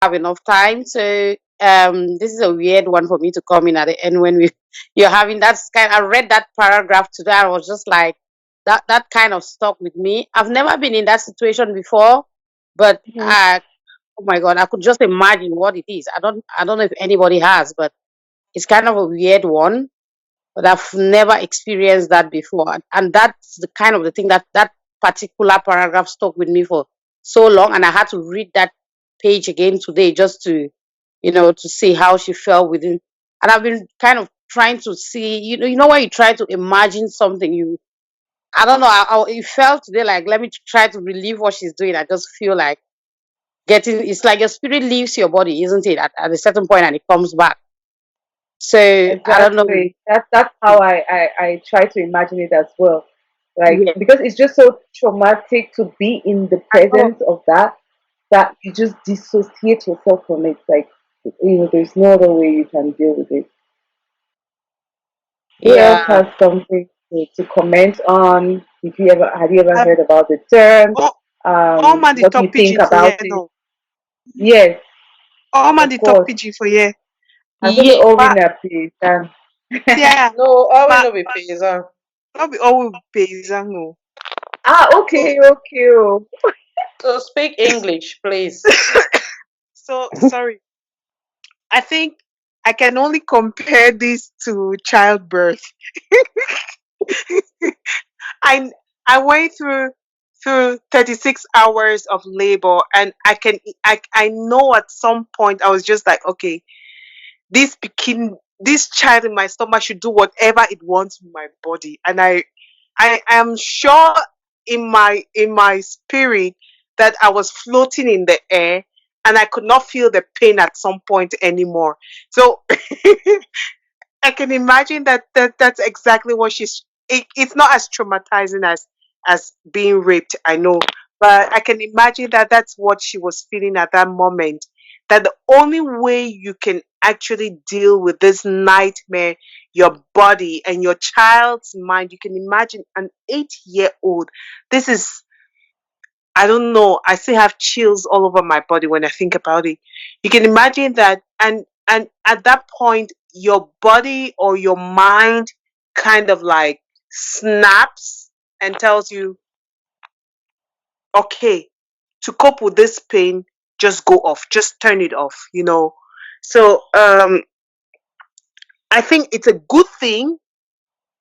have enough time. So this is a weird one for me to come in at the end when you're having that kind. I read that paragraph today. I was just like that kind of stuck with me. I've never been in that situation before, but Mhm. oh my god, I could just imagine what it is. I don't know if anybody has, but it's kind of a weird one. But I've never experienced that before, and that's the kind of the thing that particular paragraph stuck with me for so long, and I had to read that page again today just to, to see how she felt within. And I've been kind of trying to see, when you try to imagine something, I don't know, it felt today like let me try to relieve what she's doing. I just feel like getting, it's like your spirit leaves your body, isn't it, at a certain point, and it comes back. So I don't know. Exactly. That's how I try to imagine it as well. Like Yeah, because it's just so traumatic to be in the I know. presence of that you just dissociate yourself from it. Like there's no other way you can deal with it. Who else Yeah. has something to comment on? If you ever have you ever Um, heard about the term? all, all man the What do talk you think pidgin for about here it? no. Yes, All man of the talk course. pidgin for here. I think Yeah. all But winner, please. yeah, No, I will but not be paysan. not be all paysan no. Okay, okay. Oh. So speak English, please. So sorry. I think I can only compare this to childbirth. I I went through 36 hours of labor, and I know at some point I was just like, okay, this child in my stomach should do whatever it wants with my body. And I am sure in my spirit that I was floating in the air, and I could not feel the pain at some point anymore. So I can imagine that's exactly what it's not as traumatizing as being raped, I know, but I can imagine that that's what she was feeling at that moment. That the only way you can actually deal with this nightmare, your body and your child's mind, you can imagine an 8-year old. This is, I don't know. I still have chills all over my body when I think about it. You can imagine that, and at that point, your body or your mind kind of like snaps and tells you, okay, to cope with this pain, just go off, just turn it off. So I think it's a good thing.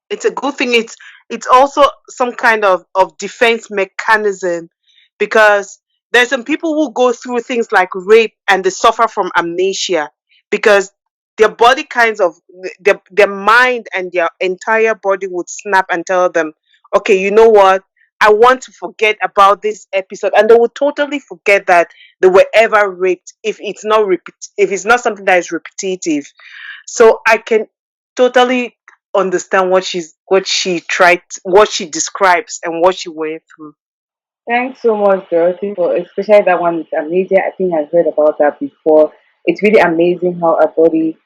It's a good thing. It's also some kind of defense mechanism, because there's some people who go through things like rape and they suffer from amnesia, because their body kinds of their mind and their entire body would snap and tell them, okay, you know what, I want to forget about this episode, and they would totally forget that they were ever raped if it's not something that is repetitive. So I can totally understand what she describes and what she went through. Thanks so much, Dorothy, for especially that one with amnesia. I think I've heard about that before. It's really amazing how our body,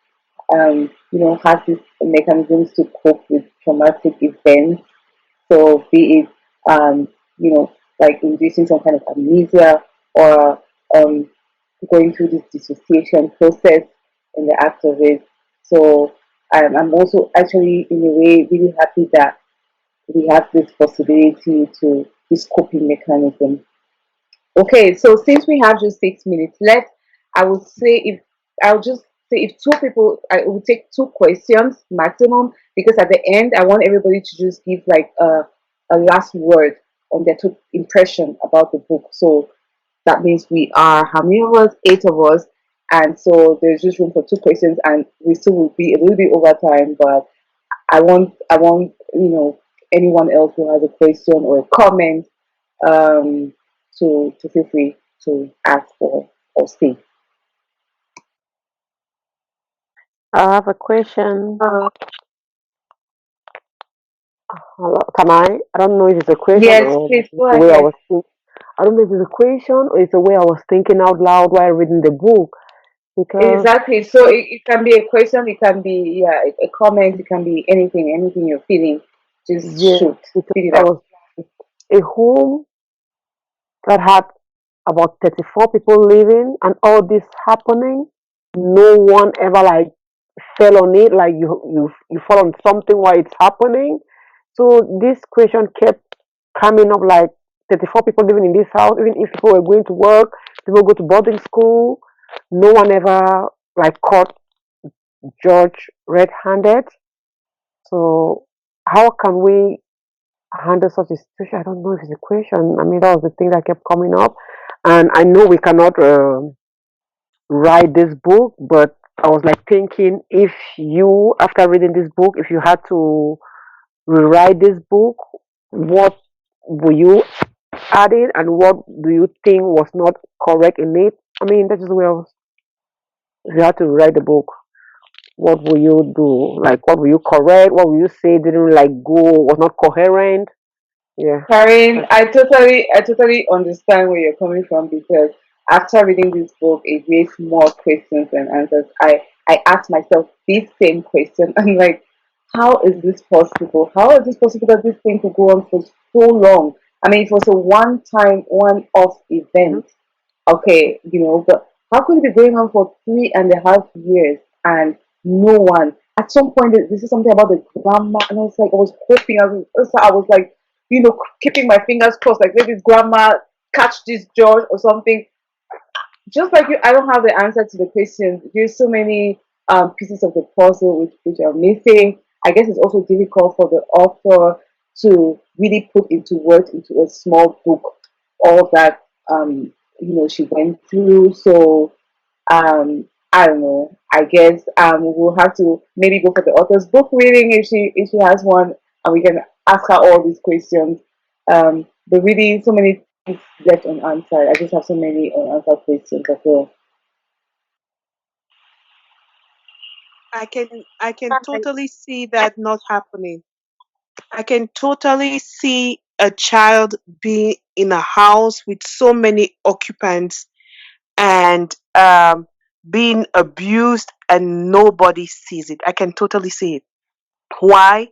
has these mechanisms to cope with traumatic events. So be it, you know, like inducing some kind of amnesia or um, going through this dissociation process in the act of it. So I'm also actually, in a way, really happy that we have this possibility to this coping mechanism. Okay, so since we have just 6 minutes left, I would say if I'll just say if two people, I will take two questions maximum, because at the end I want everybody to just give like a last word on their two impression about the book. So that means we are how many of us? Eight of us, and so there's just room for two questions, and we still will be a little bit over time, but I want anyone else who has a question or a comment um, to feel free to ask or say. I have a question. Hello, can I? I don't know if it's a question Yes, or please it's go the way I ahead. was thinking. I don't know if it's a question or it's the way I was thinking out loud while reading the book. Because Exactly. So it can be a question, it can be a comment, it can be anything you're feeling. Just yes, shoot, because spit it I out. was a home that had about 34 people living and all this happening. No one ever like fell on it, like you fall on something while it's happening. So this question kept coming up, like 34 people living in this house, even if people were going to work, people go to boarding school, no one ever like caught George red-handed. So how can we handle such a situation? I don't know if it's a question. I mean, that was the thing that kept coming up, and I know we cannot write this book, but I was like thinking, if you, after reading this book, if you had to rewrite this book, what will you add in, and what do you think was not correct in it? I mean, that is where, if you had to write the book, what will you do? Like, what will you correct? What will you say didn't like go, was not coherent? Yeah. Karen, I totally understand where you're coming from because after reading this book, it raised more questions than answers. I asked myself this same question. I'm like, how is this possible? How is this possible that this thing could go on for so long? I mean, it was a one-time, one-off Mhm. event. Okay, but how could it be going on for 3.5 years and no one? At some point, this is something about the grandma, and I was like, I was hoping, I was like, keeping my fingers crossed, like maybe grandma catch this George or something. Just like you, I don't have the answer to the question. There's so many pieces of the puzzle which are missing. I guess it's also difficult for the author to really put into words into a small book all that she went through. So I don't know. I guess we'll have to maybe go for the author's book reading if she has one, and we can ask her all these questions. But really, so many things left unanswered. I just have so many unanswered questions as well. I can totally see that not happening. I can totally see a child being in a house with so many occupants and being abused and nobody sees it. I can totally see it. Why?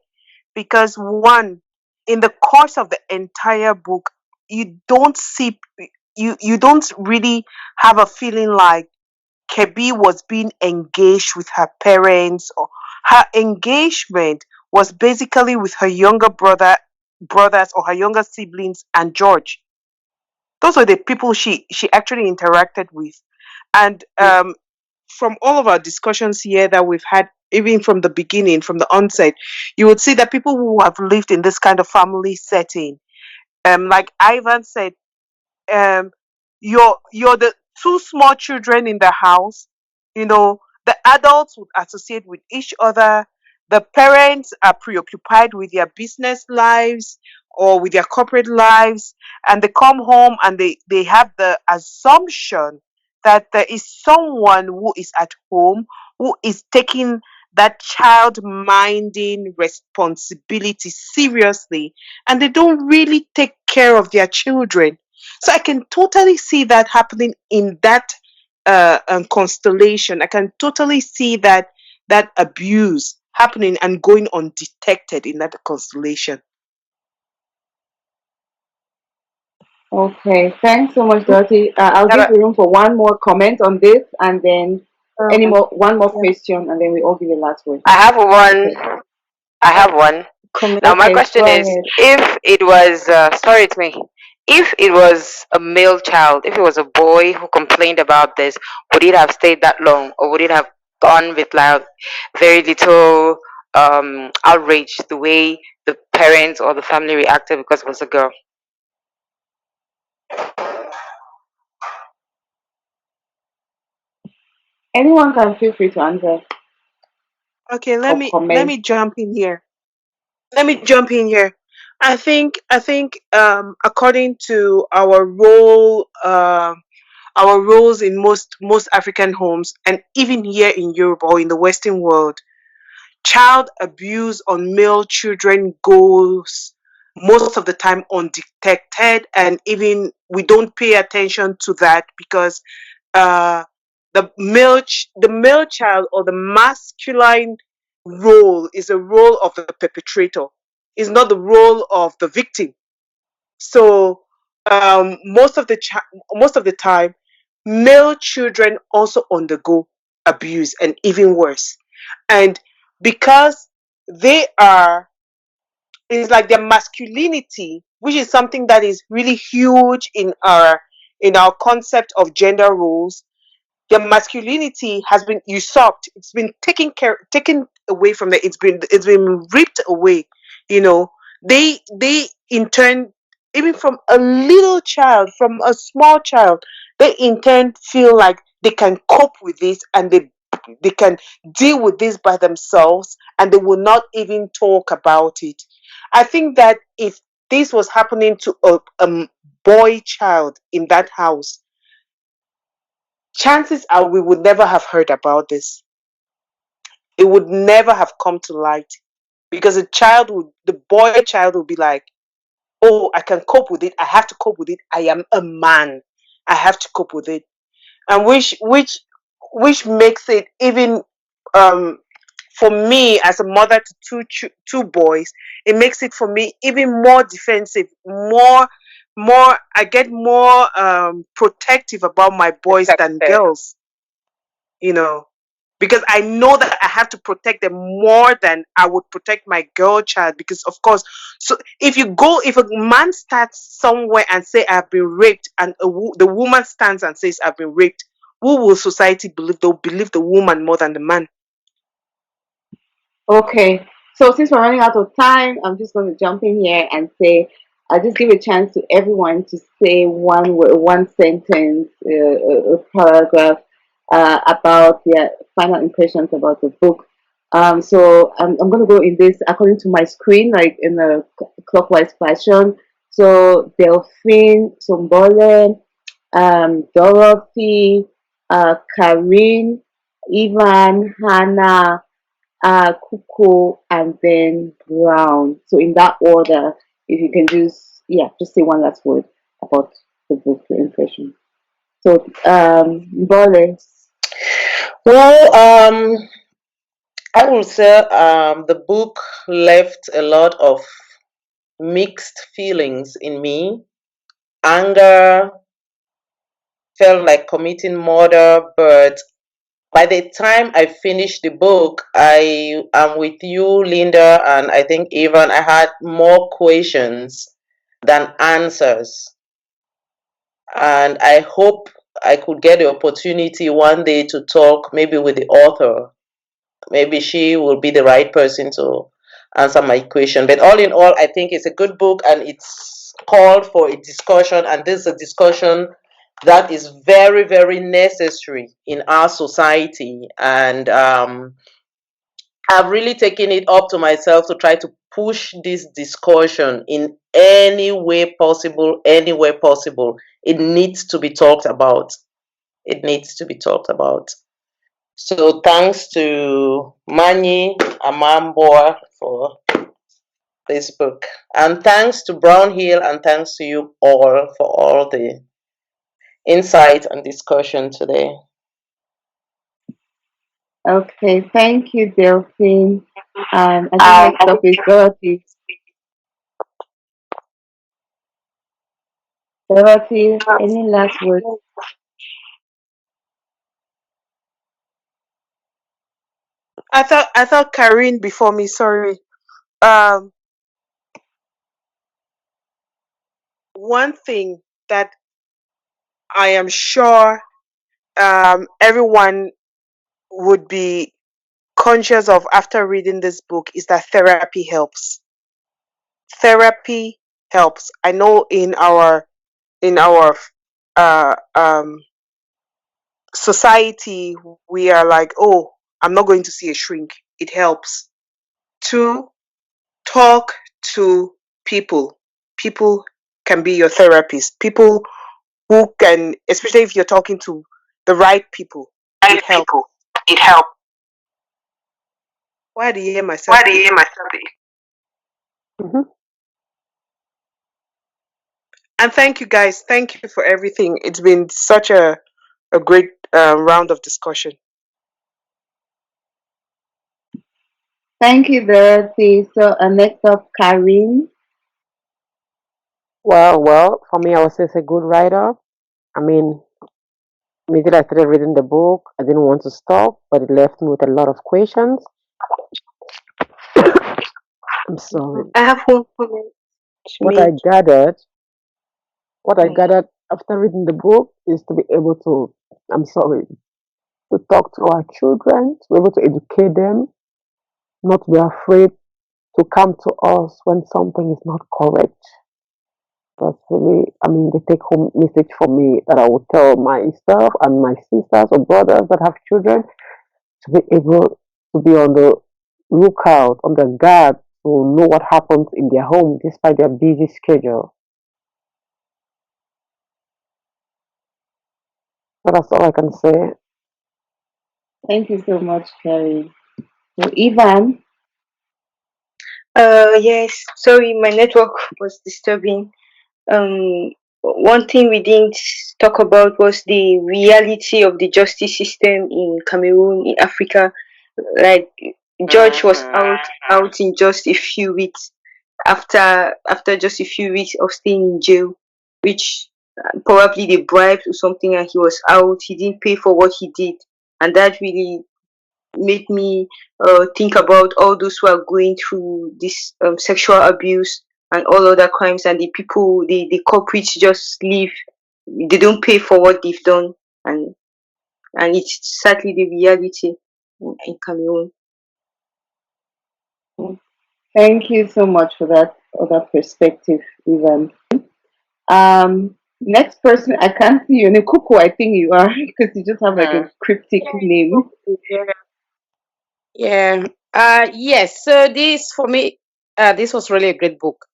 Because one, in the course of the entire book, you don't see you don't really have a feeling like Kebi was being engaged with her parents, or her engagement was basically with her brothers or her younger siblings and George. Those were the people she actually interacted with. And from all of our discussions here that we've had, even from the beginning, from the onset, you would see that people who have lived in this kind of family setting, like Ivan said, um you're the two small children in the house. The adults would associate with each other. The parents are preoccupied with their business lives or with their corporate lives, and they come home and they have the assumption that there is someone who is at home who is taking that child minding responsibility seriously, and they don't really take care of their children. So I can totally see that happening in that constellation. I can totally see that abuse happening and going undetected in that constellation. Okay, thanks so much, Dorothy. I'll give That, you room for one more comment on this, and then any um, more one more yeah. question, and then we all give the last word. I have one. Okay. I have one. Now my Okay, question go is, ahead. if it was, sorry, it's me. If it was a male child, if it was a boy who complained about this, would it have stayed that long, or would it have gone with like very little outrage the way the parents or the family reacted because it was a girl? Anyone can feel free to answer Okay, let or me let comment. me jump in here. Let me jump in here. I think according to our roles in most African homes, and even here in Europe or in the Western world, child abuse on male children goes most of the time undetected, and even we don't pay attention to that because uh, the male child or the masculine role is a role of the perpetrator, is not the role of the victim. So most of the most of the time, male children also undergo abuse and even worse. And because they are, it's like their masculinity, which is something that is really huge in our concept of gender roles. Their masculinity has been usurped. It's been taken away from them. It's been ripped away. You know, they in turn, even from a little child, from a small child, they in turn feel like they can cope with this, and they can deal with this by themselves, and they will not even talk about it. I think that if this was happening to a boy child in that house, chances are we would never have heard about this. It would never have come to light, because the boy child would be like, oh, I can cope with it. I have to cope with it. I am a man. I have to cope with it. And which makes it even, um, for me as a mother to two boys, it makes it for me even more defensive, more I get more protective about my boys than Protected. girls, you know, because I know that I have to protect them more than I would protect my girl child. Because of course, so if a man starts somewhere and say I've been raped, and the woman stands and says I've been raped, who will society believe? They'll believe the woman more than the man. Okay, so since we're running out of time, I'm just going to jump in here and say, I'll just give a chance to everyone to say one word, one sentence, a paragraph about their final impressions about the book. So I'm going to go in this according to my screen, like in a clockwise fashion. So Delphine, Sombole, Dorothy, Karine, Ivan, Hannah, Kuko, and then Brown. So in that order, if you can just say one last word about the book, your impression. So, Bole. Well, I will say the book left a lot of mixed feelings in me. Anger, felt like committing murder, but by the time I finished the book, I am with you, Linda, and I think even I had more questions than answers. And I hope I could get the opportunity one day to talk maybe with the author. Maybe she will be the right person to answer my question. But all in all, I think it's a good book and it's called for a discussion. And this is a discussion that is very, very necessary in our society. And I've really taken it up to myself to try to push this discussion in any way possible, anywhere possible. It needs to be talked about. It needs to be talked about. So thanks to Manyi Anabor for this book. And thanks to Brown Hill and thanks to you all for all the insight and discussion today. Okay, thank you, Delphine. I think next up is Dorothy. Dorothy, any last words? I thought Karine before me. Sorry. Um, One thing that I am sure everyone would be conscious of after reading this book is that therapy helps. Therapy helps. I know in our uh, um, society we are like, oh, I'm not going to see a shrink. It helps to talk to people. People can be your therapist. People who can, especially if you're talking to the right people, Right it helps. people. It helps. Why do you hear myself Why do you hear eating? myself? Mhm. And thank you guys. Thank you for everything. It's been such a great round of discussion. Thank you, Dorothy. So, next up, Karine. Well, for me, I would say it's a good writer. I mean, immediately I started reading the book, I didn't want to stop, but it left me with a lot of questions. I'm sorry. I have one comment to What make. I gathered, what I Mm. gathered after reading the book is to be able to, I'm sorry, to talk to our children, to be able to educate them, not be afraid to come to us when something is not correct. That's really, I mean, the take home message for me that I would tell myself and my sisters or brothers that have children to be able to be on the lookout, on the guard, to know what happens in their home despite their busy schedule. So that's all I can say. Thank you so much, Kelly. So, Ivan, Yes. Sorry, my network was disturbing. One thing we didn't talk about was the reality of the justice system in Cameroon, in Africa. Like George was out in just a few weeks after just a few weeks of staying in jail, which probably they bribed or something, and he was out. He didn't pay for what he did, and that really made me think about all those who are going through this sexual abuse and all other crimes, and the people, the culprits just leave. They don't pay for what they've done, and it's sadly the reality in Cameroon. thank you so much for that other perspective, Ivan. Next person, I can't see your name. Kuku, I think you are because you just have like a cryptic name. Yeah. Yeah. Yes. So this for me, this was really a great book.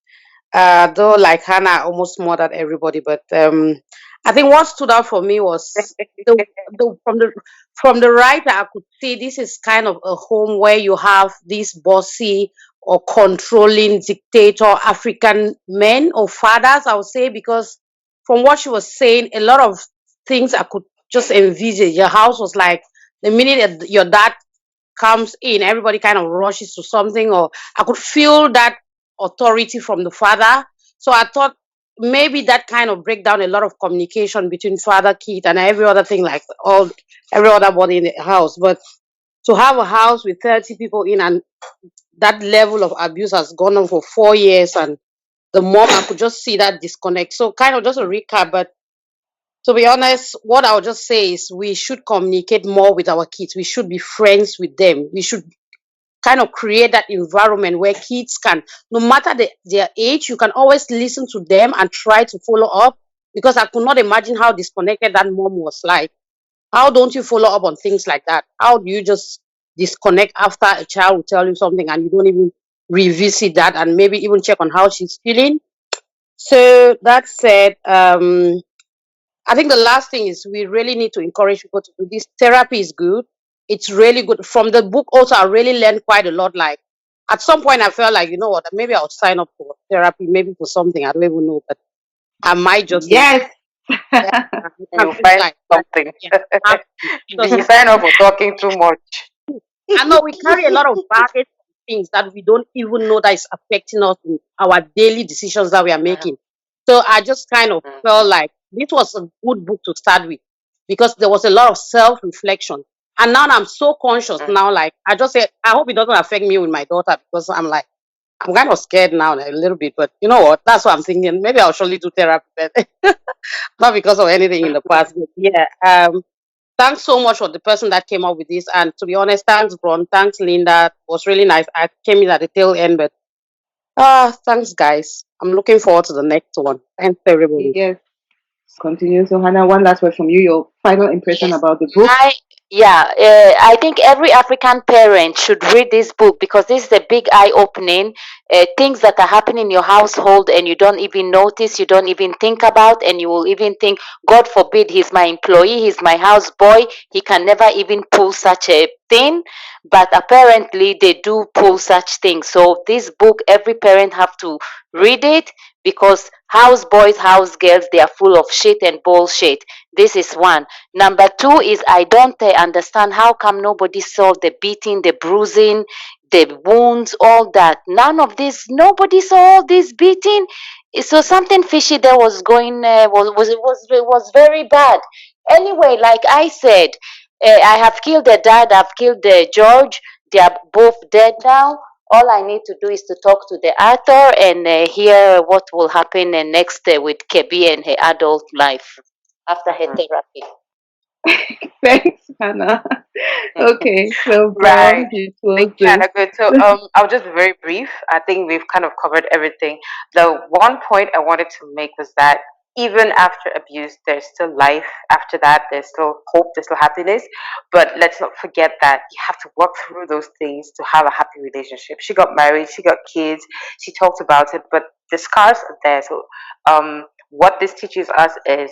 Though like Hannah almost murdered everybody, but I think what stood out for me was the from the writer I could see this is kind of a home where you have these bossy or controlling dictator African men or fathers, I would say, because from what she was saying, a lot of things I could just envisage. Your house was like the minute that your dad comes in, everybody kind of rushes to something, or I could feel that authority from the father. So I thought maybe that kind of break down a lot of communication between father, kid, and every other thing, like all every other body in the house. But to have a house with 30 people in and that level of abuse has gone on for 4 years, and the mom, I could just see that disconnect. So kind of just a recap, but to be honest, what I would just say is we should communicate more with our kids. We should be friends with them. We should kind of create that environment where kids can, no matter their age, you can always listen to them and try to follow up. Because I could not imagine how disconnected that mom was like. How don't you follow up on things like that? How do you just disconnect after a child will tell you something and you don't even revisit that and maybe even check on how she's feeling? So that said, I think the last thing is we really need to encourage people to do this. Therapy is good. It's really good. From the book, also, I really learned quite a lot. Like, at some point, I felt like, you know what, maybe I'll sign up for therapy, maybe for something. I don't even know, but I might just need, Yes. yeah, I You feel find like, something. yeah, I have to, because You sign up for talking too much. I know we carry a lot of baggage and things that we don't even know that is affecting us in our daily decisions that we are making. So I just kind of felt like this was a good book to start with because there was a lot of self reflection. And now I'm so conscious now, like I just said, I hope it doesn't affect me with my daughter because I'm like, I'm kind of scared now a little bit, but you know what? That's what I'm thinking. Maybe I'll surely do therapy, but not because of anything in the past. But yeah, thanks so much for the person that came up with this. And to be honest, thanks, Bron. Thanks, Linda. It was really nice. I came in at the tail end, but thanks, guys. I'm looking forward to the next one. Thanks, everybody. Yes. Continue. So, Hannah, one last word from you. Your final impression Yes. about the book. I yeah, I think every African parent should read this book because this is a big eye opening. Things that are happening in your household and you don't even notice, you don't even think about, and you will even think, God forbid, he's my employee, he's my house boy, he can never even pull such a thing. But apparently, they do pull such things. So this book, every parent have to read it because house boys, house girls, they are full of shit and bullshit. This is one. Number two is I don't understand how come nobody saw the beating, the bruising, the wounds, all that. None of this, nobody saw all this beating. So something fishy there was going was very bad. Anyway, like I said, I have killed the dad, I've killed the George. They are both dead now. All I need to do is to talk to the author and hear what will happen next with Kebi and her adult life after her Mm. therapy. Thanks, Hannah. Okay, so Right. Brown, you Thank close you, this. Hannah. Good. So I'll just be very brief. I think we've kind of covered everything. The one point I wanted to make was that even after abuse, there's still life. After that, there's still hope, there's still happiness. But let's not forget that you have to work through those things to have a happy relationship. She got married, she got kids, she talked about it, but the scars are there. So what this teaches us is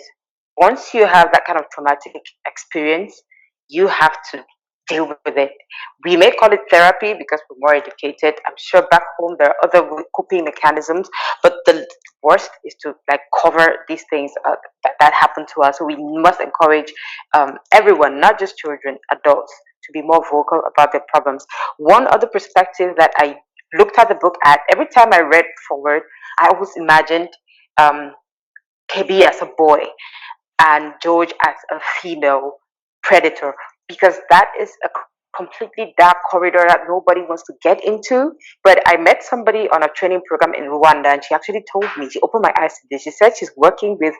once you have that kind of traumatic experience, you have to deal with it. We may call it therapy because we're more educated. I'm sure back home there are other coping mechanisms, but the worst is to like cover these things that happen to us. So we must encourage everyone, not just children, adults, to be more vocal about their problems. One other perspective that I looked at the book at, every time I read forward, I always imagined um, KB as a boy and George as a female predator because that is a completely dark corridor that nobody wants to get into. But I met somebody on a training program in Rwanda, and she actually told me, she opened my eyes to this. She said she's working with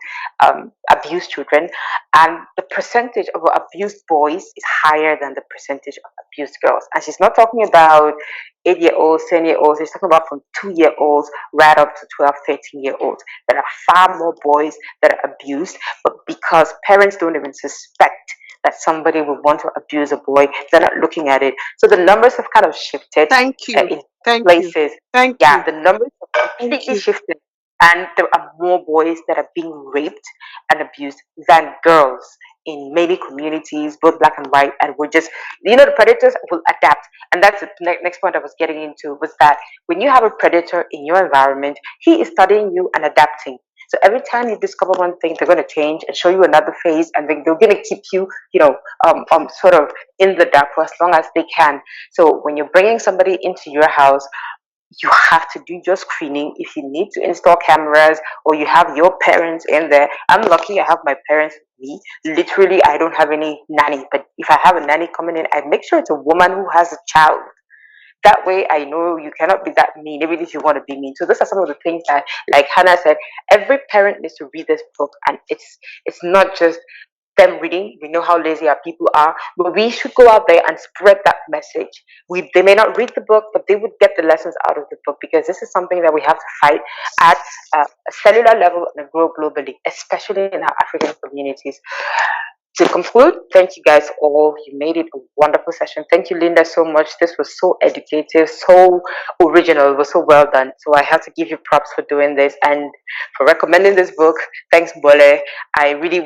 abused children, and the percentage of abused boys is higher than the percentage of abused girls. And she's not talking about 8-year-olds, 10-year-olds, she's talking about from 2-year-olds right up to 12, 13-year-olds. There are far more boys that are abused, but because parents don't even suspect that somebody would want to abuse a boy, they're not looking at it. So the numbers have kind of shifted Thank you. in Thank you. places. Thank Yeah, you. the numbers have Thank completely you. shifted, and there are more boys that are being raped and abused than girls in many communities, both black and white. And we're just, the predators will adapt. And that's the next point I was getting into was that when you have a predator in your environment, he is studying you and adapting. So every time you discover one thing, they're going to change and show you another phase, and then they're going to keep you, sort of in the dark for as long as they can. So when you're bringing somebody into your house, you have to do your screening. If you need to install cameras or you have your parents in there, I'm lucky I have my parents with me. Literally, I don't have any nanny, but if I have a nanny coming in, I make sure it's a woman who has a child. That way I know you cannot be that mean even if you want to be mean. So those are some of the things that, like Hannah said, every parent needs to read this book, and it's not just them reading. We know how lazy our people are, but we should go out there and spread that message. They may not read the book, but they would get the lessons out of the book, because this is something that we have to fight at a cellular level and grow globally, especially in our African communities. To conclude, thank you guys all. You made it a wonderful session. Thank you, Linda, so much. This was so educative, so original. It was so well done. So I have to give you props for doing this and for recommending this book. Thanks, Bole. I really